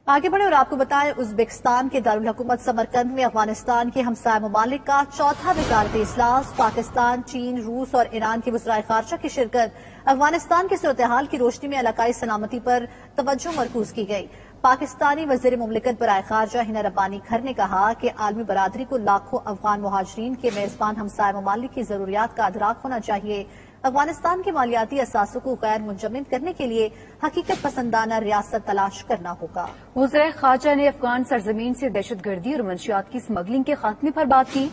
آگے بڑھے اور آپ کو بتائیں ازبکستان کے دارالحکومت سمرقند میں افغانستان کے ہمسایہ ممالک کا چوتھا وزارتی اجلاس، پاکستان، چین، روس اور ایران کے وزرائے خارجہ کی شرکت۔ افغانستان کی صورتحال کی روشنی میں علاقائی سلامتی پر توجہ مرکوز کی گئی۔ پاکستانی وزیر مملکت برائے خارجہ ہنا ربانی کھر نے کہا کہ عالمی برادری کو لاکھوں افغان مہاجرین کے میزبان ہمسایہ ممالک کی ضروریات کا ادراک ہونا چاہیے۔ افغانستان کے مالیاتی اثاثوں کو غیر منجمد کرنے کے لیے حقیقت پسندانہ ریاست تلاش کرنا ہوگا۔ وزیر خارجہ نے افغان سرزمین سے دہشت گردی اور منشیات کی اسمگلنگ کے خاتمے پر بات کی۔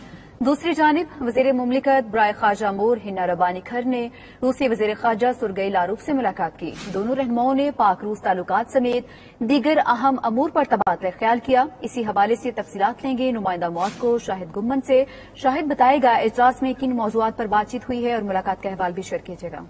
دوسری جانب وزیر مملکت برائے خارجہ امور ہنا ربانی کھر نے روسی وزیر خارجہ سرگئی لاروف سے ملاقات کی۔ دونوں رہنماؤں نے پاک روس تعلقات سمیت دیگر اہم امور پر تبادلہ خیال کیا۔ اسی حوالے سے تفصیلات لیں گے نمائندہ ماسکو شاہد گمن سے۔ شاہد بتائے گا اجلاس میں کن موضوعات پر بات چیت ہوئی ہے اور ملاقات کا احوال بھی شیئر کیجیے گا۔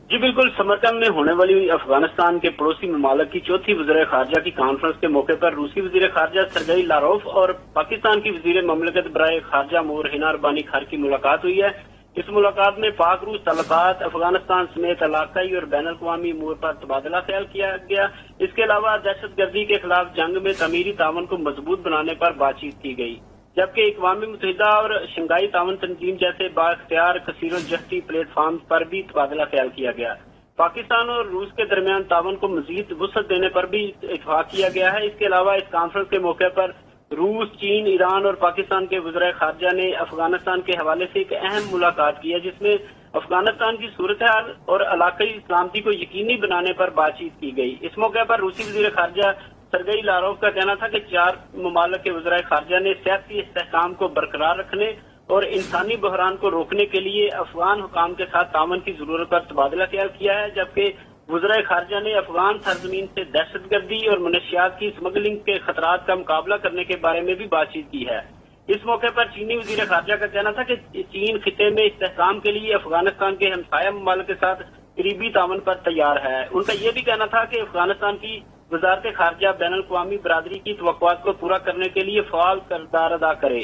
جی بالکل، سمرقند میں ہونے والی افغانستان کے پڑوسی ممالک کی چوتھی وزیر خارجہ کی کانفرنس کے موقع پر روسی وزیر خارجہ سرگئی لاروف اور پاکستان کی وزیر مملکت برائے خارجہ امور ہنا ربانی کھر کی ملاقات ہوئی ہے۔ اس ملاقات میں پاک روس تعلقات، افغانستان سمیت علاقائی اور بین الاقوامی امور پر تبادلہ خیال کیا گیا۔ اس کے علاوہ دہشت گردی کے خلاف جنگ میں تعمیری تعاون کو مضبوط بنانے پر بات چیت کی گئی، جبکہ اقوام متحدہ اور شنگھائی تعاون تنظیم جیسے بااختیار کثیر الجہتی پلیٹ فارم پر بھی تبادلہ خیال کیا گیا۔ پاکستان اور روس کے درمیان تعاون کو مزید وسعت دینے پر بھی اتفاق کیا گیا ہے۔ اس کے علاوہ اس کانفرنس کے موقع پر روس، چین، ایران اور پاکستان کے وزرائے خارجہ نے افغانستان کے حوالے سے ایک اہم ملاقات کی ہے، جس میں افغانستان کی صورتحال اور علاقائی سلامتی کو یقینی بنانے پر بات چیت کی گئی۔ اس موقع پر روسی وزیر خارجہ سرگئی لاروف کا کہنا تھا کہ چار ممالک کے وزرائے خارجہ نے سیاسی استحکام کو برقرار رکھنے اور انسانی بحران کو روکنے کے لیے افغان حکام کے ساتھ تعاون کی ضرورت پر تبادلہ خیال کیا ہے، جبکہ وزرائے خارجہ نے افغان سرزمین سے دہشت گردی اور منشیات کی اسمگلنگ کے خطرات کا مقابلہ کرنے کے بارے میں بھی بات چیت کی ہے۔ اس موقع پر چینی وزیر خارجہ کا کہنا تھا کہ چین خطے میں استحکام کے لیے افغانستان کے ہمسایہ ممالک کے ساتھ قریبی تعاون پر تیار ہے۔ ان کا یہ بھی کہنا تھا کہ افغانستان کی وزارت خارجہ بین الاقوامی برادری کی توقعات کو پورا کرنے کے لیے فعال کردار ادا کرے۔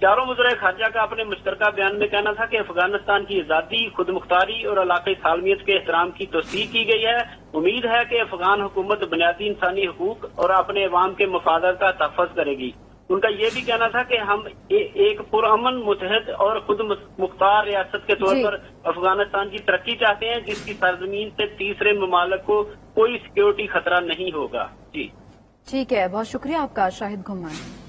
چاروں وزرائے خارجہ کا اپنے مشترکہ بیان میں کہنا تھا کہ افغانستان کی آزادی، خود مختاری اور علاقائی سالمیت کے احترام کی توثیق کی گئی ہے۔ امید ہے کہ افغان حکومت بنیادی انسانی حقوق اور اپنے عوام کے مفادات کا تحفظ کرے گی۔ ان کا یہ بھی کہنا تھا کہ ہم ایک پرامن، متحد اور خود مختار ریاست کے طور پر افغانستان کی ترقی چاہتے ہیں، جس کی سرزمین سے تیسرے ممالک کو کوئی سیکیورٹی خطرہ نہیں ہوگا۔ جی ٹھیک ہے، بہت شکریہ آپ کا شاہد گھمان۔